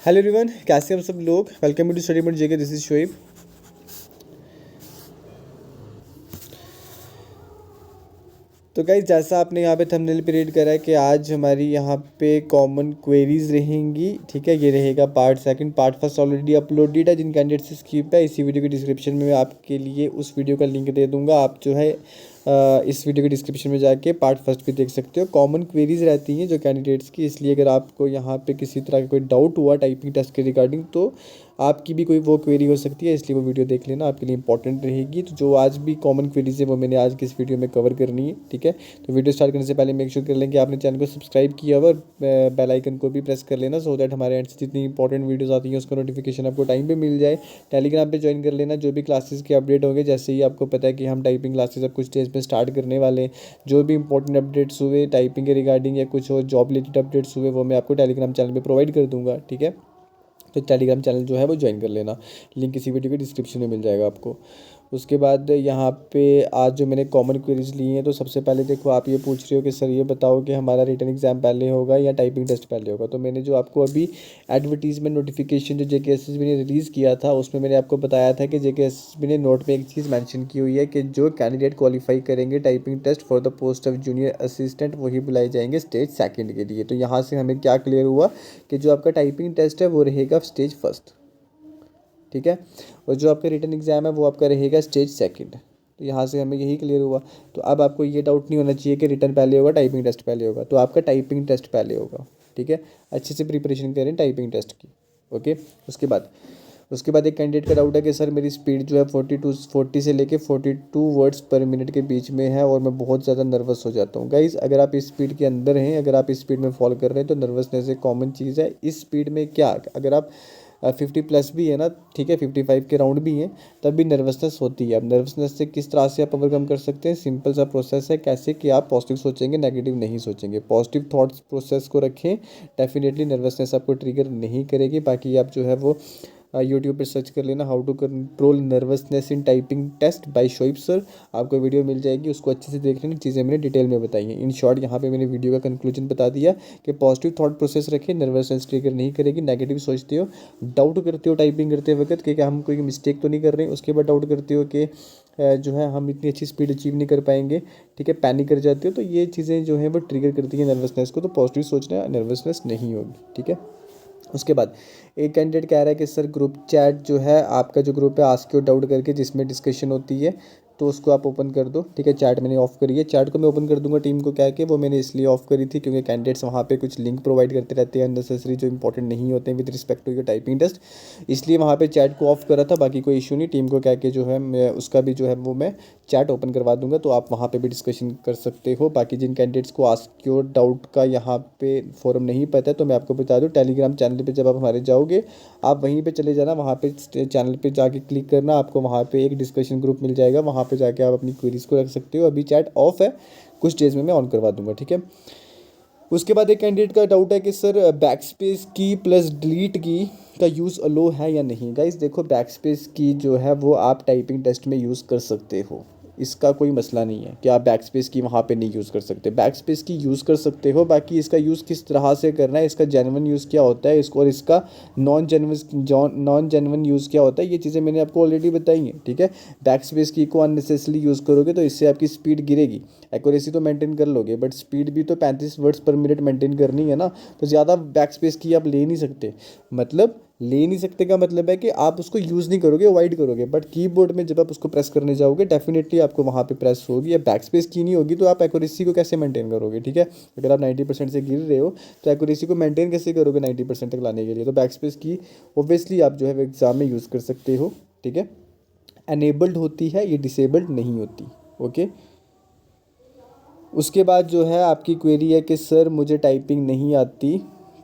Hello everyone, कैसे हैं आप सब लोग। Welcome to Study Point JK. This is Shoaib. तो गाइस, जैसा आपने यहाँ पे थंबनेल पे रीड करा है कि आज हमारी यहाँ पे कॉमन क्वेरीज रहेंगी। ठीक है, ये रहेगा part second. Part first already uploaded है, जिन कैंडिडेट से स्किप है इसी वीडियो के डिस्क्रिप्शन में मैं आपके लिए उस वीडियो का लिंक दे दूंगा। आप जो है इस वीडियो के डिस्क्रिप्शन में जाके पार्ट फर्स्ट भी देख सकते हो। कॉमन क्वेरीज रहती हैं जो कैंडिडेट्स की, इसलिए अगर आपको यहाँ पे किसी तरह का कोई डाउट हुआ टाइपिंग टेस्ट के रिगार्डिंग तो आपकी भी कोई वो क्वेरी हो सकती है, इसलिए वो वीडियो देख लेना, आपके लिए इंपॉर्टेंट रहेगी। तो जो आज भी कॉमन क्वेरीज है वो मैंने आज की इस वीडियो में कवर करनी है। ठीक है, तो वीडियो स्टार्ट करने से पहले मेक श्योर कर लें कि आपने चैनल को सब्सक्राइब किया हुआ और बेल आइकन को भी प्रेस कर लेना, सो दैट हमारे एंड से जितनी इंपॉर्टेंट वीडियोस आती हैं उसका नोटिफिकेशन आपको टाइम पे मिल जाए। टेलीग्राम पे ज्वाइन कर लेना, जो भी क्लासेस के अपडेट होंगे, जैसे ही आपको पता है कि हम टाइपिंग क्लासेस अब कुछ डेज में स्टार्ट करने वाले हैं, जो भी इंपॉर्टेंट अपडेट्स हुए टाइपिंग के रिगार्डिंग या कुछ और जॉब रिलेटेड अपडेट्स हुए वो मैं आपको टेलीग्राम चैनल पर प्रोवाइड कर दूंगा। ठीक है, तो टेलीग्राम चैनल जो है वो ज्वाइन कर लेना, लिंक इसी वीडियो के डिस्क्रिप्शन में मिल जाएगा आपको। उसके बाद यहाँ पे आज जो मैंने कॉमन क्वेरीज ली हैं, तो सबसे पहले देखो, आप ये पूछ रहे हो कि सर ये बताओ कि हमारा रिटन एग्जाम पहले होगा या टाइपिंग टेस्ट पहले होगा। तो मैंने जो आपको अभी एडवर्टीजमेंट नोटिफिकेशन जो JKSSB ने रिलीज़ किया था उसमें मैंने आपको बताया था कि JKSSB ने नोट में एक चीज़ मेंशन की हुई है कि जो कैंडिडेट क्वालिफाई करेंगे typing test for the post of junior assistant वही बुलाए जाएंगे स्टेज सेकंड के लिए। तो यहाँ से हमें क्या क्लियर हुआ कि जो आपका टाइपिंग टेस्ट है वो रहेगा स्टेज फर्स्ट। ठीक है, और जो आपका रिटन एग्ज़ाम है वो आपका रहेगा स्टेज सेकंड। तो यहाँ से हमें यही क्लियर हुआ। तो अब आपको ये डाउट नहीं होना चाहिए कि रिटन पहले होगा टाइपिंग टेस्ट पहले होगा, तो आपका टाइपिंग टेस्ट पहले होगा। ठीक है, अच्छे से प्रिपरेशन करें टाइपिंग टेस्ट की। ओके, उसके बाद एक कैंडिडेट का डाउट है कि सर मेरी स्पीड जो है 40 से लेके 42 वर्ड्स पर मिनट के बीच में है और मैं बहुत ज़्यादा नर्वस हो जाता हूँ। गाइज़, अगर आप इस स्पीड के अंदर हैं, अगर आप इस स्पीड में फॉलो कर रहे हैं तो नर्वसनेस एक कॉमन चीज़ है। इस स्पीड में क्या, अगर आप 50 प्लस भी है ना, ठीक है, 55 के राउंड भी हैं, तब भी नर्वसनेस होती है। अब नर्वसनेस से किस तरह से आप ओवरकम कर सकते हैं, सिंपल सा प्रोसेस है। कैसे कि आप पॉजिटिव सोचेंगे, नेगेटिव नहीं सोचेंगे, पॉजिटिव थॉट्स प्रोसेस को रखें, डेफिनेटली नर्वसनेस आपको ट्रिगर नहीं करेगी। बाकी आप जो है वो यूट्यूब पर सर्च कर लेना, how to control nervousness in typing test by Shoaib sir, आपको वीडियो मिल जाएगी, उसको अच्छे से देख लेना। चीज़ें मैंने डिटेल में बताई हैं। इन शॉर्ट यहाँ पे मैंने वीडियो का कंक्लूजन बता दिया कि पॉजिटिव थॉट प्रोसेस रखें, नर्वसनेस ट्रिगर नहीं करेगी। नेगेटिव सोचते हो, डाउट करते हो टाइपिंग करते वक्त कि क्या हम कोई मिस्टेक तो नहीं कर रहे हैं, उसके बाद डाउट करते हो कि जो है हम इतनी अच्छी स्पीड अचीव नहीं कर पाएंगे, ठीक है, पैनिक कर जाते हो, तो ये चीज़ें जो हैं वो ट्रिगर करती हैं नर्वसनेस को। तो पॉजिटिव सोचना, नर्वसनेस नहीं होगी। ठीक है, उसके बाद एक कैंडिडेट कह रहा है कि सर ग्रुप चैट जो है आपका, जो ग्रुप है आस्क योर डाउट करके जिसमें डिस्कशन होती है, तो उसको आप ओपन कर दो। ठीक है, चैट मैंने ऑफ करी है, चैट को मैं ओपन कर दूंगा टीम को कह के। वो मैंने इसलिए ऑफ करी थी क्योंकि कैंडिडेट्स वहाँ पे कुछ लिंक प्रोवाइड करते रहते हैं अननेसेसरी, जो इंपॉर्टेंट नहीं होते हैं with respect to your typing test, इसलिए वहाँ पे चैट को ऑफ करा था। बाकी कोई इशू नहीं, टीम को कह के जो है मैं उसका भी जो है वो मैं चैट ओपन करवा दूंगा, तो आप वहाँ पे भी डिस्कशन कर सकते हो। बाकी जिन कैंडिडेट्स को आस्क योर डाउट का यहाँ पे फॉरम नहीं पता है तो मैं आपको बता दूँ, टेलीग्राम चैनल पे जब आप हमारे जाओगे आप वहीं पे चले जाना, वहाँ पे चैनल पे जाके क्लिक करना, आपको वहाँ पे एक डिस्कशन ग्रुप मिल जाएगा, वहाँ पे जाके आप अपनी क्वेरीज को रख सकते हो। अभी चैट ऑफ है, कुछ डेज में मैं ऑन करवा दूंगा। ठीक है, उसके बाद एक कैंडिडेट का डाउट है कि सर बैक स्पेस की प्लस डिलीट की का यूज़ अलो है या नहीं। गाइस देखो, बैक स्पेस की जो है वो आप टाइपिंग टेस्ट में यूज़ कर सकते हो, इसका कोई मसला नहीं है कि आप बैक स्पेस की वहाँ पे नहीं यूज़ कर सकते, बैक स्पेस की यूज़ कर सकते हो। बाकी इसका यूज़ किस तरह से करना है, इसका जेन्युइन यूज़ क्या होता है इसको, और इसका नॉन जेन्युइन यूज़ क्या होता है, ये चीज़ें मैंने आपको ऑलरेडी बताई हैं। ठीक है, बैक स्पेस की को अननेसेसरी यूज़ करोगे तो इससे आपकी स्पीड गिरेगी। एक्यूरेसी तो मेंटेन कर लोगे बट स्पीड भी तो 35 वर्ड्स पर मिनट मेंटेन करनी है ना, तो ज़्यादा बैक स्पेस की आप ले नहीं सकते। मतलब ले नहीं सकते का मतलब है कि आप उसको यूज़ नहीं करोगे, अवॉइड करोगे, बट कीबोर्ड में जब आप उसको प्रेस करने जाओगे डेफिनेटली आपको वहाँ पे प्रेस होगी। या बैक स्पेस की नहीं होगी तो आप एक्यूरेसी को कैसे मेंटेन करोगे। ठीक है, अगर आप 90% से गिर रहे हो तो एक्यूरेसी को मेंटेन कैसे करोगे 90% तक लाने के लिए। तो बैक स्पेस की ओब्वियसली आप जो है एग्ज़ाम में यूज़ कर सकते हो। ठीक है, एनेबल्ड होती है, ये डिसेबल्ड नहीं होती। ओके, उसके बाद जो है आपकी क्वेरी है कि सर मुझे टाइपिंग नहीं आती,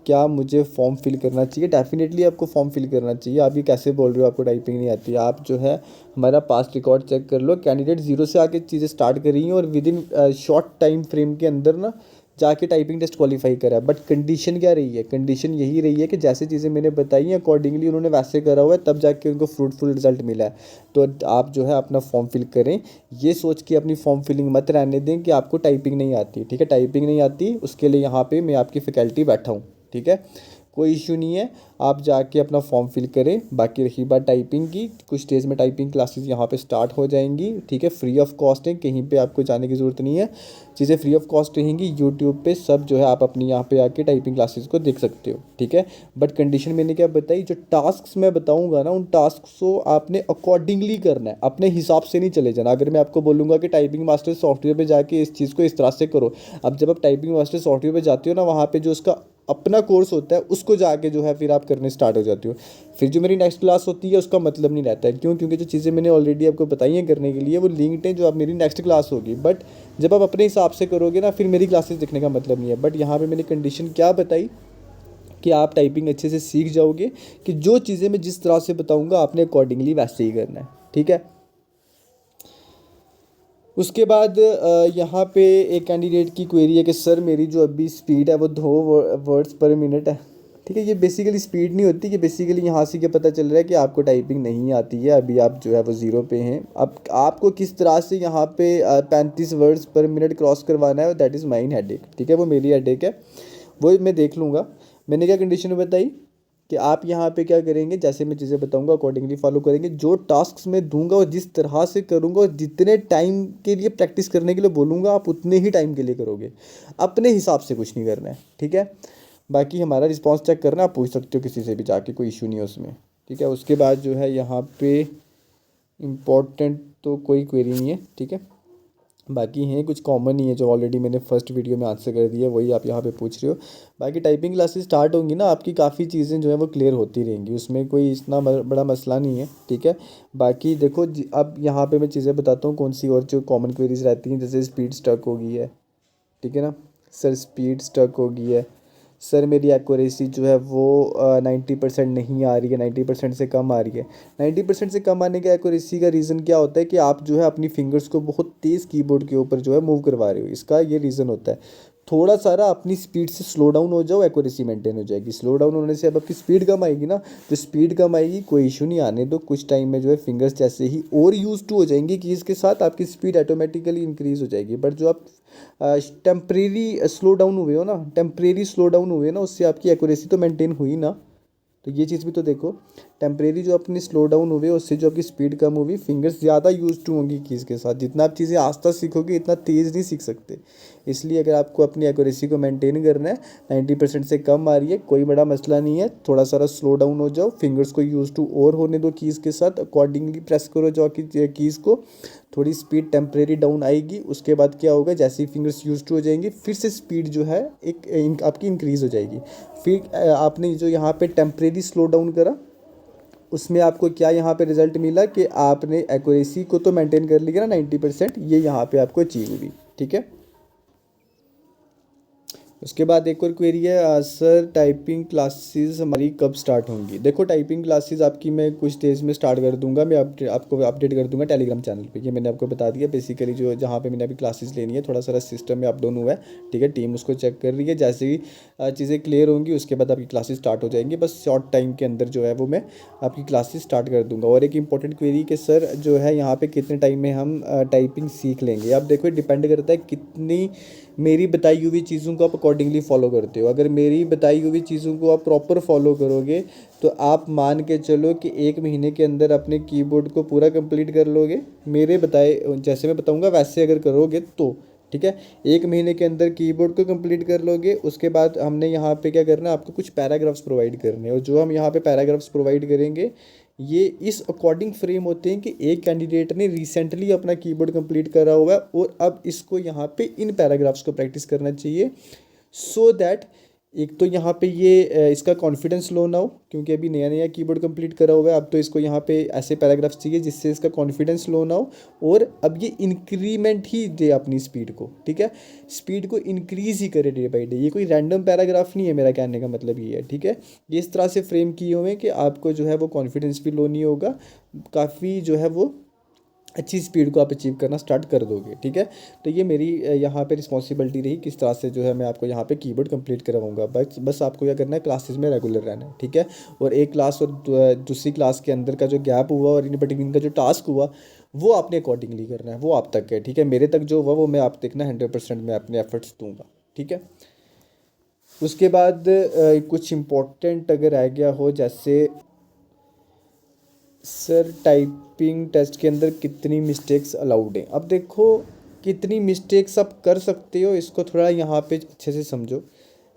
क्या मुझे फॉर्म फिल करना चाहिए। डेफिनेटली आपको फॉर्म फिल करना चाहिए। आप ये कैसे बोल रहे हो आपको टाइपिंग नहीं आती, आप जो है हमारा पास्ट रिकॉर्ड चेक कर लो, कैंडिडेट जीरो से आके चीज़ें स्टार्ट कर रही हैं और with in short time frame के अंदर ना जाके टाइपिंग टेस्ट क्वालिफाई करा। बट कंडीशन क्या रही है, कंडीशन यही रही है कि जैसे चीज़ें मैंने बताई हैं अकॉर्डिंगली उन्होंने वैसे करा हुआ है, तब जाके उनको फ्रूटफुल रिजल्ट मिला है। तो आप जो है अपना फॉर्म फिल करें, ये सोच के अपनी फॉर्म फिलिंग मत रहने दें कि आपको टाइपिंग नहीं आती। ठीक है, टाइपिंग नहीं आती उसके लिए यहाँ पे मैं आपकी फैकल्टी बैठा हूँ। ठीक है, कोई इशू नहीं है, आप जाके अपना फॉर्म फिल करें। बाकी रही बात टाइपिंग की, कुछ डेज़ में टाइपिंग क्लासेस यहाँ पे स्टार्ट हो जाएंगी, ठीक है, फ्री ऑफ कॉस्ट है, कहीं पे आपको जाने की ज़रूरत नहीं है, चीज़ें फ्री ऑफ कॉस्ट रहेंगी। यूट्यूब पे सब जो है आप अपनी यहाँ पे आके टाइपिंग क्लासेस को देख सकते हो, ठीक है। बट कंडीशन मैंने क्या बताई, जो टास्क मैं बताऊँगा ना, उन टास्क को आपने अकॉर्डिंगली करना है, अपने हिसाब से नहीं चले जाना। अगर मैं आपको बोलूँगा कि टाइपिंग मास्टर सॉफ्टवेयर पर जाके इस चीज़ को इस तरह से करो, अब जब आप टाइपिंग मास्टर सॉफ्टवेयर पर जाते हो ना, वहाँ पर जो उसका अपना कोर्स होता है उसको जाके जो है फिर आप करने स्टार्ट हो जाते हो। फिर जो मेरी नेक्स्ट क्लास होती है उसका मतलब नहीं रहता है, क्यों? क्योंकि जो चीज़ें मैंने ऑलरेडी आपको बताई हैं करने के लिए वो लिंक्ड हैं, जो आप मेरी नेक्स्ट क्लास होगी। बट जब आप अपने हिसाब से करोगे ना, फिर मेरी क्लासेस देखने का मतलब नहीं है। बट यहाँ पे मैंने कंडीशन क्या बताई कि आप टाइपिंग अच्छे से सीख जाओगे, कि जो चीज़ें मैं जिस तरह से बताऊँगा आपने अकॉर्डिंगली वैसे ही करना है, ठीक है। उसके बाद यहाँ पे एक कैंडिडेट की क्वेरी है कि सर मेरी जो अभी स्पीड है वो 2 वर्ड्स पर मिनट है, ठीक है। ये बेसिकली स्पीड नहीं होती, ये बेसिकली यहाँ से क्या पता चल रहा है कि आपको टाइपिंग नहीं आती है, अभी आप जो है वो ज़ीरो पे हैं। अब आपको किस तरह से यहाँ पे 35 वर्ड्स पर मिनट क्रॉस करवाना है, दैट इज़ माइन हेडेक, ठीक है, वो मेरी हेडेक है, वो मैं देख लूँगा। मैंने क्या कंडीशन बताई कि आप यहाँ पे क्या करेंगे, जैसे मैं चीज़ें बताऊंगा अकॉर्डिंगली फॉलो करेंगे। जो टास्क्स मैं दूंगा और जिस तरह से करूंगा और जितने टाइम के लिए प्रैक्टिस करने के लिए बोलूँगा आप उतने ही टाइम के लिए करोगे, अपने हिसाब से कुछ नहीं करना है, ठीक है। बाकी हमारा रिस्पॉन्स चेक करना आप पूछ सकते हो किसी से भी जाके, कोई इशू नहीं है उसमें, ठीक है। उसके बाद जो है यहाँ पे इम्पोर्टेंट तो कोई क्वेरी नहीं है, ठीक है। बाकी हैं कुछ कॉमन ही है जो ऑलरेडी मैंने फर्स्ट वीडियो में आंसर कर दिया, वही आप यहाँ पे पूछ रहे हो। बाकी टाइपिंग क्लासेस स्टार्ट होंगी ना, आपकी काफ़ी चीज़ें जो है वो क्लियर होती रहेंगी, उसमें कोई इतना बड़ा मसला नहीं है, ठीक है। बाकी देखो अब यहाँ पे मैं चीज़ें बताता हूँ कौन सी और जो कॉमन क्वेरीज रहती हैं, जैसे स्पीड स्टक हो गई है, ठीक है ना। सर स्पीड स्टक हो गई है, सर मेरी एक्यूरेसी जो है वो 90% नहीं आ रही है, 90% से कम आ रही है। 90% से कम आने के एक्यूरेसी का रीज़न क्या होता है कि आप जो है अपनी फिंगर्स को बहुत तेज़ कीबोर्ड के ऊपर जो है मूव करवा रहे हो, इसका ये रीज़न होता है। थोड़ा सारा अपनी स्पीड से स्लो डाउन हो जाओ, एक्यूरेसी मेंटेन हो जाएगी। स्लो डाउन होने से अब आपकी स्पीड कम आएगी ना, तो स्पीड कम आएगी, कोई इशू नहीं, आने दो, कुछ टाइम में जो है फिंगर्स जैसे ही और यूज टू हो जाएंगी कीज़ के साथ, आपकी स्पीड ऑटोमेटिकली इंक्रीज़ हो जाएगी। बट जो आप टेम्परेरी स्लो डाउन हुए हो ना, टेम्परेरी स्लो डाउन हुए ना, उससे आपकी एक्यूरेसी तो मेंटेन हुई ना, तो ये चीज़ भी तो देखो। टेम्परेरी जो अपनी स्लो डाउन हुए उससे जो आपकी स्पीड कम हुई, फिंगर्स ज़्यादा यूज टू होंगी कीज़ के साथ। जितना आप चीज़ें आस्ता सीखोगे इतना तेज़ नहीं सीख सकते, इसलिए अगर आपको अपनी एक्यूरेसी को मेंटेन करना है, 90% से कम आ रही है, कोई बड़ा मसला नहीं है, थोड़ा सारा स्लो डाउन हो जाओ, फिंगर्स को यूज टू और होने दो कीज़ के साथ, अकॉर्डिंगली प्रेस करो जो की कीज़ को, थोड़ी स्पीड टेम्परेरी डाउन आएगी। उसके बाद क्या होगा, जैसे ही फिंगर्स यूज टू हो जाएंगी फिर से स्पीड जो है आपकी इंक्रीज़ हो जाएगी। फिर आपने जो यहाँ पे टेम्परेरी स्लो डाउन करा, उसमें आपको क्या यहाँ पे रिजल्ट मिला कि आपने एक्यूरेसी को तो मेंटेन कर लिया ना 90%, ये यहाँ पे आपको अचीव हुई, ठीक है। उसके बाद एक और क्वेरी है, सर टाइपिंग क्लासेस हमारी कब स्टार्ट होंगी। देखो टाइपिंग क्लासेस आपकी मैं कुछ डेज में स्टार्ट कर दूंगा, मैं आपको अपडेट कर दूंगा टेलीग्राम चैनल पे, ये मैंने आपको बता दिया। बेसिकली जो जहाँ पे मैंने अभी क्लासेस लेनी है, थोड़ा सारा सिस्टम में अप डाउन हुआ है, ठीक है, टीम उसको चेक कर रही है। जैसे ही चीज़ें क्लियर होंगी उसके बाद आपकी क्लासेस स्टार्ट हो जाएंगी, बस शॉर्ट टाइम के अंदर जो है वो मैं आपकी क्लासेस स्टार्ट कर दूँगा। और एक इंपॉर्टेंट क्वेरी कि सर जो है यहाँ पर कितने टाइम में हम टाइपिंग सीख लेंगे। अब देखो डिपेंड करता है कितनी मेरी बताई हुई चीज़ों को आप अकॉर्डिंगली फॉलो करते हो। अगर मेरी बताई हुई चीज़ों को आप प्रॉपर फॉलो करोगे तो आप मान के चलो कि 1 महीने के अंदर अपने कीबोर्ड को पूरा कंप्लीट कर लोगे। मेरे बताए जैसे मैं बताऊंगा वैसे अगर करोगे तो, ठीक है, 1 महीने के अंदर कीबोर्ड को कंप्लीट कर लोगे। उसके बाद हमने यहाँ पे क्या करना है, आपको कुछ पैराग्राफ्स प्रोवाइड करने हैं, और जो हम यहाँ पे पैराग्राफ्स प्रोवाइड करेंगे ये इस अकॉर्डिंग फ्रेम होते हैं कि एक कैंडिडेट ने रिसेंटली अपना कीबोर्ड कंप्लीट करा हुआ है और अब इसको यहाँ पे इन पैराग्राफ्स को प्रैक्टिस करना चाहिए, सो दैट एक तो यहाँ पे ये इसका कॉन्फिडेंस लो ना हो, क्योंकि अभी नया नया कीबोर्ड कंप्लीट करा हुआ है। अब तो इसको यहाँ पे ऐसे पैराग्राफ्स चाहिए जिससे इसका कॉन्फिडेंस लो ना हो, और अब ये इंक्रीमेंट ही दे अपनी स्पीड को, ठीक है, स्पीड को इंक्रीज़ ही करे डे बाई डे। ये कोई रैंडम पैराग्राफ नहीं है, मेरा कहने का मतलब ये है, ठीक है। ये इस तरह से फ्रेम किए हुए हैं कि आपको जो है वो कॉन्फिडेंस भी लो नहीं होगा, काफ़ी जो है वो अच्छी स्पीड को आप अचीव करना स्टार्ट कर दोगे, ठीक है। तो ये मेरी यहाँ पे रिस्पॉन्सिबिलिटी रही किस तरह से जो है मैं आपको यहाँ पे कीबोर्ड कंप्लीट करवाऊंगा। बस आपको क्या करना है, क्लासेस में रेगुलर रहना है, ठीक है। और एक क्लास और दूसरी क्लास के अंदर का जो गैप हुआ और इन बिटवीन का जो टास्क हुआ वो आपने अकॉर्डिंगली करना है, वो आप तक है, ठीक है। मेरे तक जो हुआ वो मैं आप देखना 100% मैं अपने एफर्ट्स दूंगा, ठीक है। उसके बाद कुछ इम्पोर्टेंट अगर रह गया हो, जैसे सर टाइपिंग टेस्ट के अंदर कितनी मिस्टेक्स अलाउड हैं। अब देखो कितनी मिस्टेक्स आप कर सकते हो, इसको थोड़ा यहाँ पे अच्छे से समझो।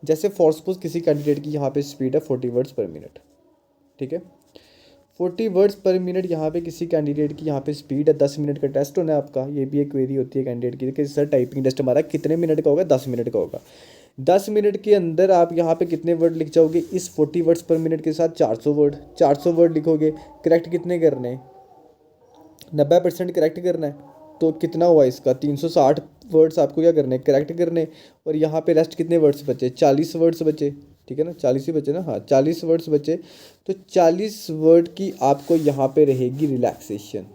जैसे फॉर सपोज किसी कैंडिडेट की यहाँ पे स्पीड है 40 वर्ड्स पर मिनट, ठीक है। 40 वर्ड्स पर मिनट यहाँ पे किसी कैंडिडेट की यहाँ पे स्पीड है। 10 मिनट का टेस्ट होना है आपका, ये भी एक क्वेरी होती है कैंडिडेट की कि सर टाइपिंग टेस्ट हमारा कितने मिनट का होगा, 10 मिनट का होगा। 10 मिनट के अंदर आप यहाँ पे कितने वर्ड लिख जाओगे, इस 40 वर्ड्स पर मिनट के साथ 400 वर्ड लिखोगे। करेक्ट कितने करने हैं, 90% करेक्ट करना है। तो कितना हुआ इसका, 360 वर्ड्स आपको क्या करने हैं, करेक्ट करने। और यहाँ पे रेस्ट कितने वर्ड्स बचे, 40 वर्ड्स बचे, ठीक है ना, 40 ही बचे ना, हाँ 40 वर्ड्स बचे। तो 40 वर्ड की आपको यहाँ पे रहेगी रिलैक्सेशन,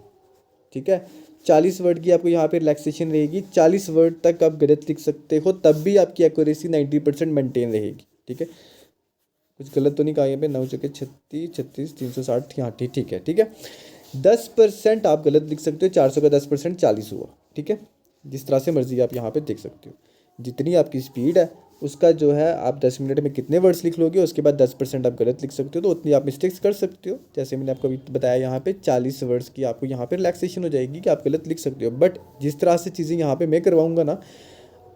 ठीक है। 40 वर्ड की आपको यहाँ पे रिलैक्सेशन रहेगी। 40 वर्ड तक आप गलत लिख सकते हो, तब भी आपकी एक्यूरेसी 90% मेंटेन रहेगी, ठीक है। कुछ गलत तो नहीं कहा यहाँ पे, 9 चौके 36, 36, 360, यहाँ ठीक ठीक है, ठीक है। 10% आप गलत लिख सकते हो, 400 का 10% 40 हुआ, ठीक है। जिस तरह से मर्जी आप यहाँ पे देख सकते हो, जितनी आपकी स्पीड है उसका जो है आप 10 मिनट में कितने वर्ड्स लिख लोगे, उसके बाद 10% आप गलत लिख सकते हो, तो उतनी आप मिस्टेक्स कर सकते हो। जैसे मैंने आपको अभी बताया, यहाँ पे 40 वर्ड्स की आपको यहाँ पे रिलैक्सेशन हो जाएगी कि आप गलत लिख सकते हो। बट जिस तरह से चीज़ें यहाँ पे मैं करवाऊँगा ना,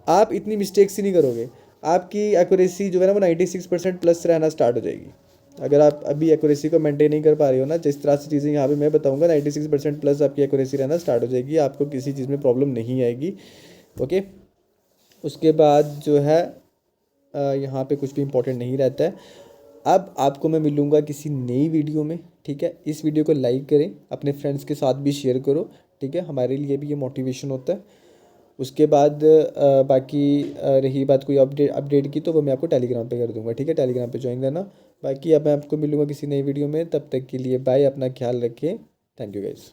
आप इतनी मिस्टेक्स ही नहीं करोगे। आपकी एक्यूरेसी जो है ना वो 96% प्लस रहना स्टार्ट हो जाएगी। अगर आप अभी एक्यूरेसी को मेंटेन नहीं कर पा रहे हो ना, जिस तरह से चीज़ें यहाँ पे मैं बताऊँगा, 96% प्लस आपकी एक्यूरेसी रहना स्टार्ट हो जाएगी, आपको किसी चीज़ में प्रॉब्लम नहीं आएगी। ओके, उसके बाद जो है यहाँ पे कुछ भी इंपॉर्टेंट नहीं रहता है। अब आपको मैं मिलूँगा किसी नई वीडियो में, ठीक है। इस वीडियो को लाइक करें, अपने फ्रेंड्स के साथ भी शेयर करो, ठीक है, हमारे लिए भी ये मोटिवेशन होता है। उसके बाद बाकी रही बात कोई अपडेट की, तो वो मैं आपको टेलीग्राम पे कर दूंगा, ठीक है। टेलीग्राम पे ज्वाइन करना। बाकी अब मैं आपको मिलूँगा किसी नई वीडियो में, तब तक के लिए बाय, अपना ख्याल रखें। Thank you guys.